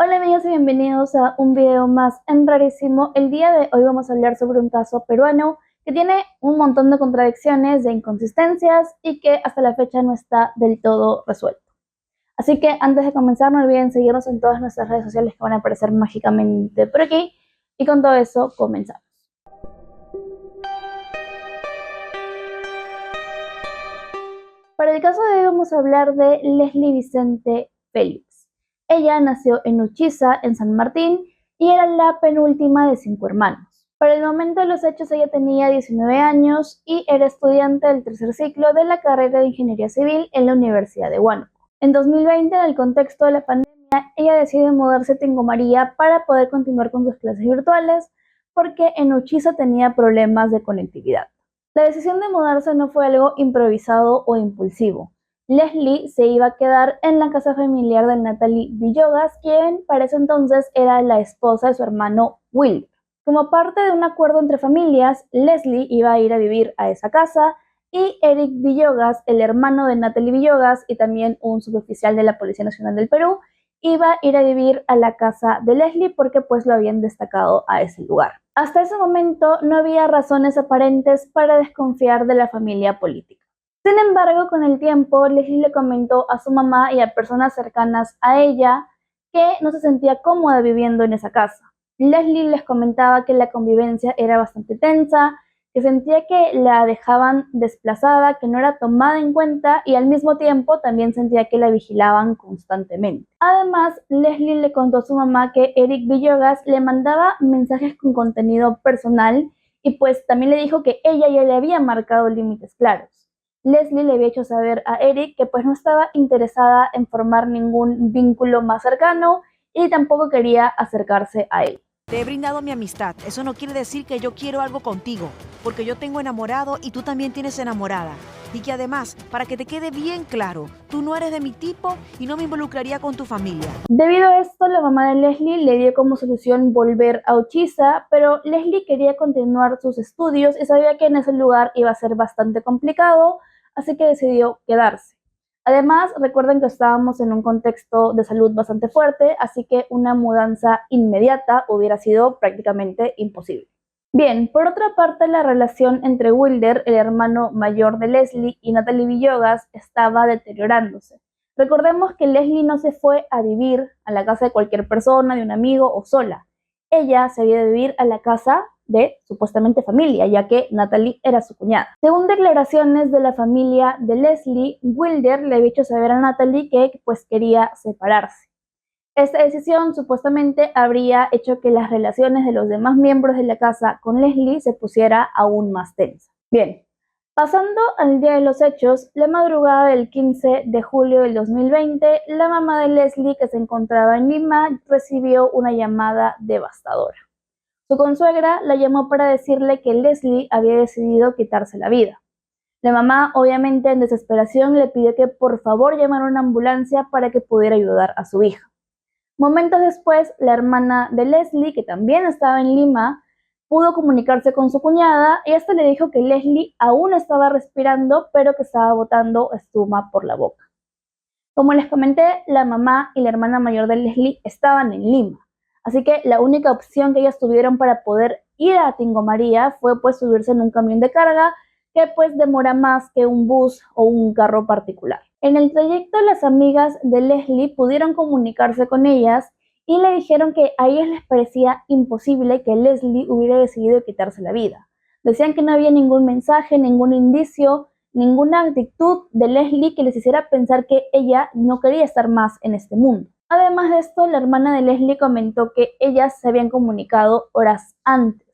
Hola amigos y bienvenidos a un video más en Rarísimo. El día de hoy vamos a hablar sobre un caso peruano que tiene un montón de contradicciones, de inconsistencias y que hasta la fecha no está del todo resuelto. Así que antes de comenzar no olviden seguirnos en todas nuestras redes sociales que van a aparecer mágicamente por aquí. Y con todo eso comenzamos. Para el caso de hoy vamos a hablar de Leslie Vicente Félix. Ella nació en Uchiza, en San Martín, y era la penúltima de 5 hermanos. Para el momento de los hechos ella tenía 19 años y era estudiante del tercer ciclo de la carrera de Ingeniería Civil en la Universidad de Huánuco. En 2020, en el contexto de la pandemia, ella decide mudarse a Tingo María para poder continuar con sus clases virtuales porque en Uchiza tenía problemas de conectividad. La decisión de mudarse no fue algo improvisado o impulsivo. Leslie se iba a quedar en la casa familiar de Natalie Villogas, quien para ese entonces era la esposa de su hermano Will. Como parte de un acuerdo entre familias, Leslie iba a ir a vivir a esa casa y Eric Villogas, el hermano de Natalie Villogas y también un suboficial de la Policía Nacional del Perú, iba a ir a vivir a la casa de Leslie porque pues lo habían destacado a ese lugar. Hasta ese momento no había razones aparentes para desconfiar de la familia política. Sin embargo, con el tiempo, Leslie le comentó a su mamá y a personas cercanas a ella que no se sentía cómoda viviendo en esa casa. Leslie les comentaba que la convivencia era bastante tensa, que sentía que la dejaban desplazada, que no era tomada en cuenta y al mismo tiempo también sentía que la vigilaban constantemente. Además, Leslie le contó a su mamá que Eric Villogas le mandaba mensajes con contenido personal y pues también le dijo que ella ya le había marcado límites claros. Leslie le había hecho saber a Eric que pues no estaba interesada en formar ningún vínculo más cercano y tampoco quería acercarse a él. Te he brindado mi amistad. Eso no quiere decir que yo quiero algo contigo, porque yo tengo enamorado y tú también tienes enamorada. Y que además, para que te quede bien claro, tú no eres de mi tipo y no me involucraría con tu familia. Debido a esto, la mamá de Leslie le dio como solución volver a Uchiza, pero Leslie quería continuar sus estudios y sabía que en ese lugar iba a ser bastante complicado, así que decidió quedarse. Además, recuerden que estábamos en un contexto de salud bastante fuerte, así que una mudanza inmediata hubiera sido prácticamente imposible. Bien, por otra parte, la relación entre Wilder, el hermano mayor de Leslie, y Natalie Villogas estaba deteriorándose. Recordemos que Leslie no se fue a vivir a la casa de cualquier persona, de un amigo o sola. Ella se había de vivir a la casa de supuestamente familia, ya que Natalie era su cuñada. Según declaraciones de la familia de Leslie, Wilder le había hecho saber a Natalie que pues quería separarse. Esta decisión supuestamente habría hecho que las relaciones de los demás miembros de la casa con Leslie se pusiera aún más tensa. Bien, pasando al día de los hechos, la madrugada del 15 de julio del 2020, la mamá de Leslie, que se encontraba en Lima, recibió una llamada devastadora. Su consuegra la llamó para decirle que Leslie había decidido quitarse la vida. La mamá, obviamente en desesperación, le pidió que por favor llamara a una ambulancia para que pudiera ayudar a su hija. Momentos después, la hermana de Leslie, que también estaba en Lima, pudo comunicarse con su cuñada y esta le dijo que Leslie aún estaba respirando, pero que estaba botando espuma por la boca. Como les comenté, la mamá y la hermana mayor de Leslie estaban en Lima, así que la única opción que ellas tuvieron para poder ir a Tingo María fue pues subirse en un camión de carga que pues demora más que un bus o un carro particular. En el trayecto, las amigas de Leslie pudieron comunicarse con ellas y le dijeron que a ellas les parecía imposible que Leslie hubiera decidido quitarse la vida. Decían que no había ningún mensaje, ningún indicio, ninguna actitud de Leslie que les hiciera pensar que ella no quería estar más en este mundo. Además de esto, la hermana de Leslie comentó que ellas se habían comunicado horas antes.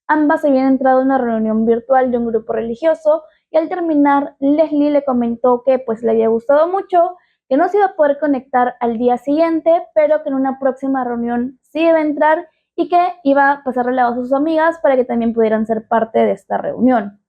Ambas habían entrado en una reunión virtual de un grupo religioso y al terminar, Leslie le comentó que pues le había gustado mucho, que no se iba a poder conectar al día siguiente, pero que en una próxima reunión sí iba a entrar y que iba a pasarle la voz a sus amigas para que también pudieran ser parte de esta reunión.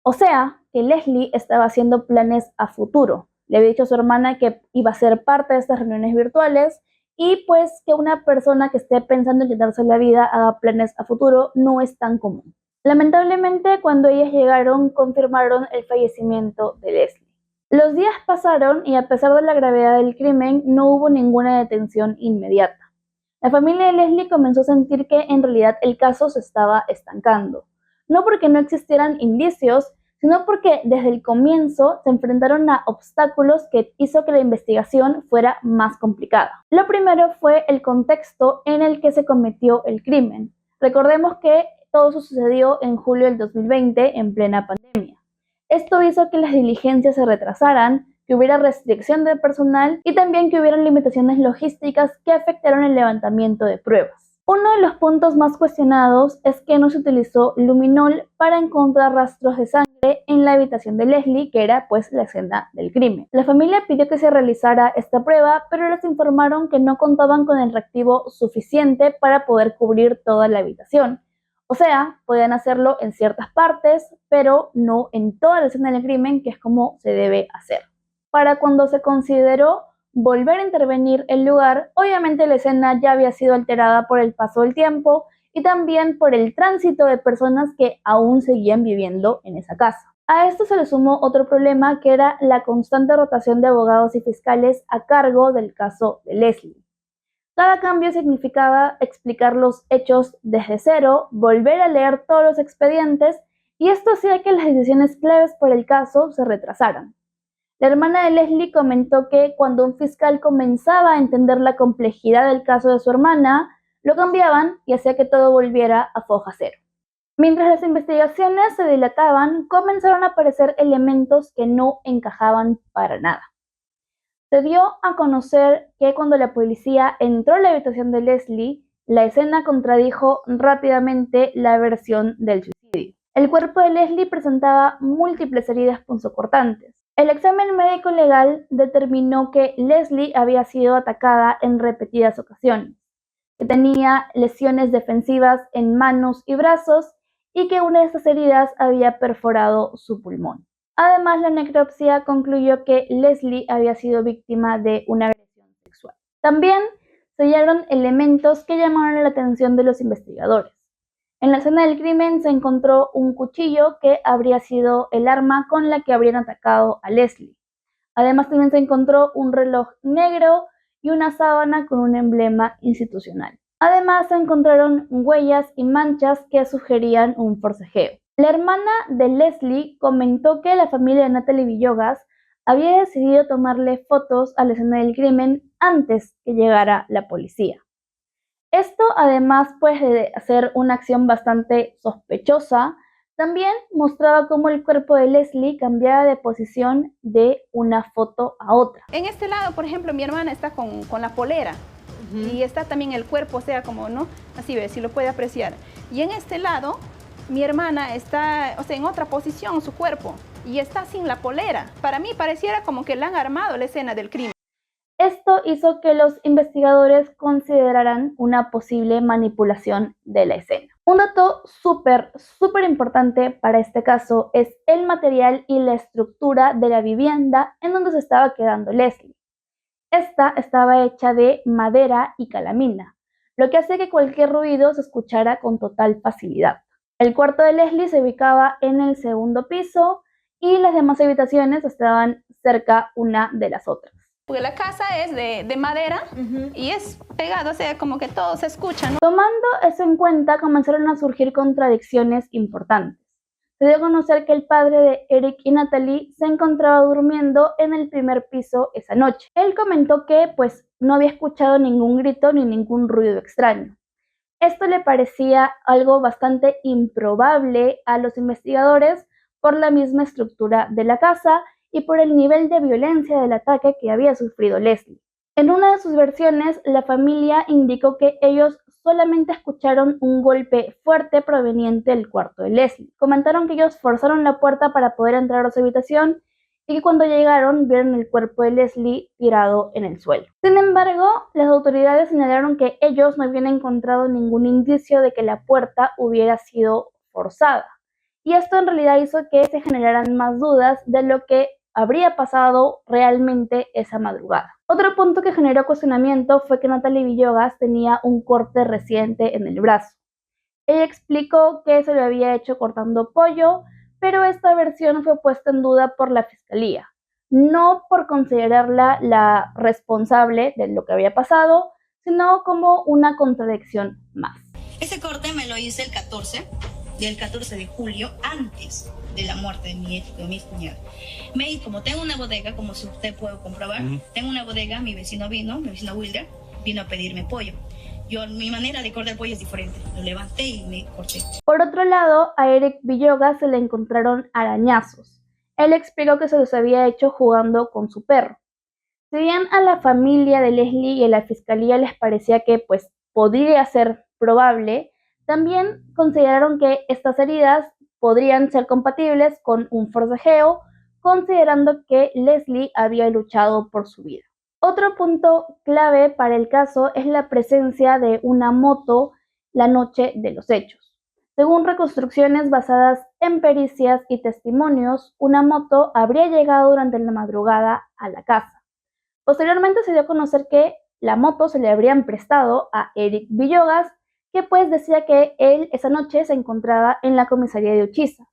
O sea, que Leslie estaba haciendo planes a futuro. Le había dicho a su hermana que iba a ser parte de estas reuniones virtuales y pues que una persona que esté pensando en quitarse la vida haga planes a futuro no es tan común. Lamentablemente, cuando ellas llegaron, confirmaron el fallecimiento de Leslie. Los días pasaron y a pesar de la gravedad del crimen, no hubo ninguna detención inmediata. La familia de Leslie comenzó a sentir que en realidad el caso se estaba estancando, no porque no existieran indicios, sino porque desde el comienzo se enfrentaron a obstáculos que hizo que la investigación fuera más complicada. Lo primero fue el contexto en el que se cometió el crimen. Recordemos que todo eso sucedió en julio del 2020 en plena pandemia. Esto hizo que las diligencias se retrasaran, que hubiera restricción de personal y también que hubieran limitaciones logísticas que afectaron el levantamiento de pruebas. Uno de los puntos más cuestionados es que no se utilizó luminol para encontrar rastros de sangre en la habitación de Leslie, que era pues la escena del crimen. La familia pidió que se realizara esta prueba, pero les informaron que no contaban con el reactivo suficiente para poder cubrir toda la habitación. O sea, podían hacerlo en ciertas partes, pero no en toda la escena del crimen, que es como se debe hacer. Para cuando se consideró volver a intervenir el lugar, obviamente la escena ya había sido alterada por el paso del tiempo y también por el tránsito de personas que aún seguían viviendo en esa casa. A esto se le sumó otro problema, que era la constante rotación de abogados y fiscales a cargo del caso de Leslie. Cada cambio significaba explicar los hechos desde cero, volver a leer todos los expedientes, y esto hacía que las decisiones claves por el caso se retrasaran. La hermana de Leslie comentó que cuando un fiscal comenzaba a entender la complejidad del caso de su hermana, lo cambiaban y hacía que todo volviera a foja cero. Mientras las investigaciones se dilataban, comenzaron a aparecer elementos que no encajaban para nada. Se dio a conocer que cuando la policía entró a la habitación de Leslie, la escena contradijo rápidamente la versión del suicidio. El cuerpo de Leslie presentaba múltiples heridas punzocortantes. El examen médico legal determinó que Leslie había sido atacada en repetidas ocasiones, que tenía lesiones defensivas en manos y brazos y que una de estas heridas había perforado su pulmón. Además, la necropsia concluyó que Leslie había sido víctima de una agresión sexual. También se hallaron elementos que llamaron la atención de los investigadores. En la escena del crimen se encontró un cuchillo que habría sido el arma con la que habrían atacado a Leslie. Además, también se encontró un reloj negro y una sábana con un emblema institucional. Además, se encontraron huellas y manchas que sugerían un forcejeo. La hermana de Leslie comentó que la familia de Natalie Villogas había decidido tomarle fotos a la escena del crimen antes que llegara la policía. Esto, además pues de hacer una acción bastante sospechosa, también mostraba cómo el cuerpo de Leslie cambiaba de posición de una foto a otra. En este lado, por ejemplo, mi hermana está con la polera y está también el cuerpo, o sea, como, ¿no? Así ve, si lo puede apreciar. Y en este lado, mi hermana está, o sea, en otra posición, su cuerpo, y está sin la polera. Para mí pareciera como que le han armado la escena del crimen. Esto hizo que los investigadores consideraran una posible manipulación de la escena. Un dato súper importante para este caso es el material y la estructura de la vivienda en donde se estaba quedando Leslie. Esta estaba hecha de madera y calamina, lo que hace que cualquier ruido se escuchara con total facilidad. El cuarto de Leslie se ubicaba en el segundo piso y las demás habitaciones estaban cerca una de las otras. Porque la casa es de madera y es pegado, o sea, como que todo se escucha, ¿no? Tomando eso en cuenta, comenzaron a surgir contradicciones importantes. Se dio a conocer que el padre de Eric y Natalie se encontraba durmiendo en el primer piso esa noche. Él comentó que pues no había escuchado ningún grito ni ningún ruido extraño. Esto le parecía algo bastante improbable a los investigadores por la misma estructura de la casa y por el nivel de violencia del ataque que había sufrido Leslie. En una de sus versiones, la familia indicó que ellos solamente escucharon un golpe fuerte proveniente del cuarto de Leslie. Comentaron que ellos forzaron la puerta para poder entrar a su habitación y que cuando llegaron vieron el cuerpo de Leslie tirado en el suelo. Sin embargo, las autoridades señalaron que ellos no habían encontrado ningún indicio de que la puerta hubiera sido forzada. Y esto en realidad hizo que se generaran más dudas de lo que habría pasado realmente esa madrugada. Otro punto que generó cuestionamiento fue que Natalie Villogas tenía un corte reciente en el brazo. Ella explicó que se lo había hecho cortando pollo, pero esta versión fue puesta en duda por la fiscalía, no por considerarla la responsable de lo que había pasado, sino como una contradicción más. Ese corte me lo hice el 14 de julio, antes de la muerte de mi cuñado. Como tengo una bodega, como si usted puede comprobar, tengo una bodega, mi vecino Wilder, vino a pedirme pollo. Mi manera de cortar pollo es diferente. Lo levanté y me corté. Por otro lado, a Eric Villogas se le encontraron arañazos. Él explicó que se los había hecho jugando con su perro. Si bien a la familia de Leslie y a la fiscalía les parecía que podría ser probable, también consideraron que estas heridas podrían ser compatibles con un forcejeo, considerando que Leslie había luchado por su vida. Otro punto clave para el caso es la presencia de una moto la noche de los hechos. Según reconstrucciones basadas en pericias y testimonios, una moto habría llegado durante la madrugada a la casa. Posteriormente se dio a conocer que la moto se le habrían prestado a Eric Villogas, que decía que él esa noche se encontraba en la comisaría de Uchiza.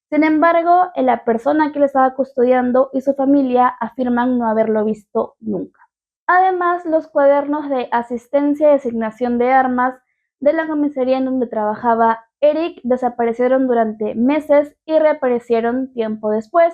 Sin embargo, la persona que le estaba custodiando y su familia afirman no haberlo visto nunca. Además, los cuadernos de asistencia y asignación de armas de la comisaría en donde trabajaba Eric desaparecieron durante meses y reaparecieron tiempo después,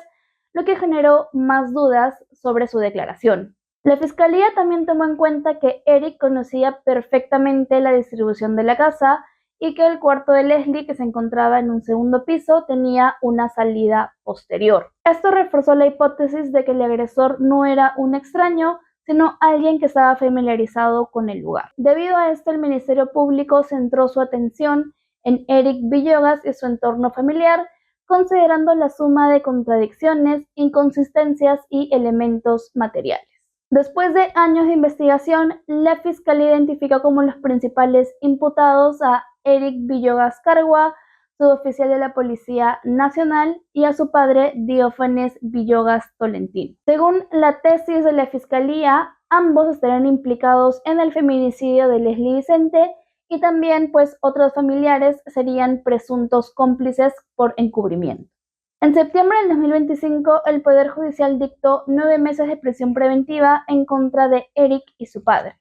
lo que generó más dudas sobre su declaración. La fiscalía también tomó en cuenta que Eric conocía perfectamente la distribución de la casa y que el cuarto de Leslie, que se encontraba en un segundo piso, tenía una salida posterior. Esto reforzó la hipótesis de que el agresor no era un extraño, sino alguien que estaba familiarizado con el lugar. Debido a esto, el Ministerio Público centró su atención en Eric Villogas y su entorno familiar, considerando la suma de contradicciones, inconsistencias y elementos materiales. Después de años de investigación, la Fiscalía identificó como los principales imputados a Eric Villogas Cargua, suboficial de la Policía Nacional, y a su padre Diófanes Villogas Tolentino. Según la tesis de la Fiscalía, ambos estarían implicados en el feminicidio de Leslie Vicente y también otros familiares serían presuntos cómplices por encubrimiento. En septiembre del 2025, el Poder Judicial dictó 9 meses de prisión preventiva en contra de Eric y su padre.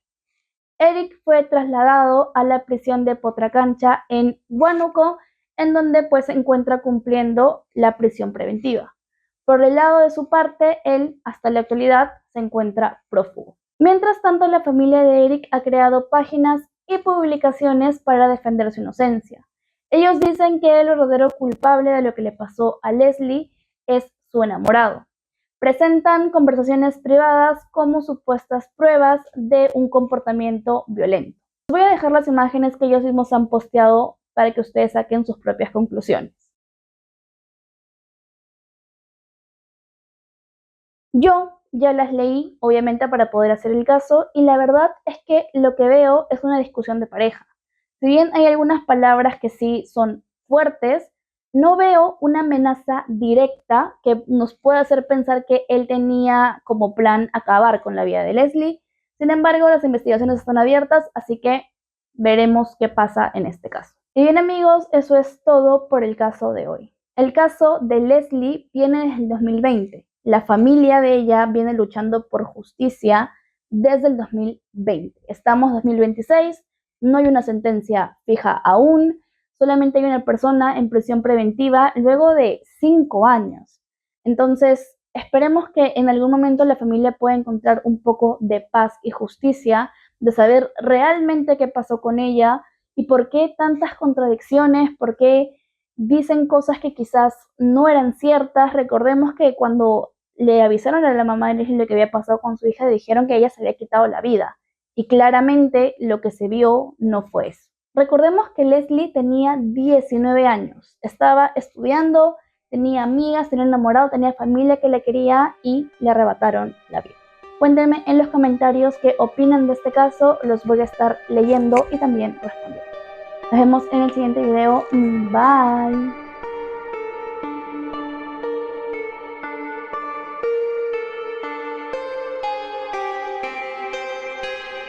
Eric fue trasladado a la prisión de Potracancha en Huánuco, en donde se encuentra cumpliendo la prisión preventiva. Por el lado de su parte, él hasta la actualidad se encuentra prófugo. Mientras tanto, la familia de Eric ha creado páginas y publicaciones para defender su inocencia. Ellos dicen que el verdadero culpable de lo que le pasó a Leslie es su enamorado. Presentan conversaciones privadas como supuestas pruebas de un comportamiento violento. Les voy a dejar las imágenes que ellos mismos han posteado para que ustedes saquen sus propias conclusiones. Yo ya las leí, obviamente, para poder hacer el caso, y la verdad es que lo que veo es una discusión de pareja. Si bien hay algunas palabras que sí son fuertes, no veo una amenaza directa que nos pueda hacer pensar que él tenía como plan acabar con la vida de Leslie. Sin embargo, las investigaciones están abiertas, así que veremos qué pasa en este caso. Y bien, amigos, eso es todo por el caso de hoy. El caso de Leslie viene desde el 2020. La familia de ella viene luchando por justicia desde el 2020. Estamos en 2026. No hay una sentencia fija aún, solamente hay una persona en prisión preventiva luego de 5 años. Entonces, esperemos que en algún momento la familia pueda encontrar un poco de paz y justicia, de saber realmente qué pasó con ella y por qué tantas contradicciones, por qué dicen cosas que quizás no eran ciertas. Recordemos que cuando le avisaron a la mamá de Leslie lo que había pasado con su hija, le dijeron que ella se había quitado la vida. Y claramente lo que se vio no fue eso. Recordemos que Leslie tenía 19 años, estaba estudiando, tenía amigas, tenía enamorado, tenía familia que le quería y le arrebataron la vida. Cuéntenme en los comentarios qué opinan de este caso, los voy a estar leyendo y también respondiendo. Nos vemos en el siguiente video. Bye.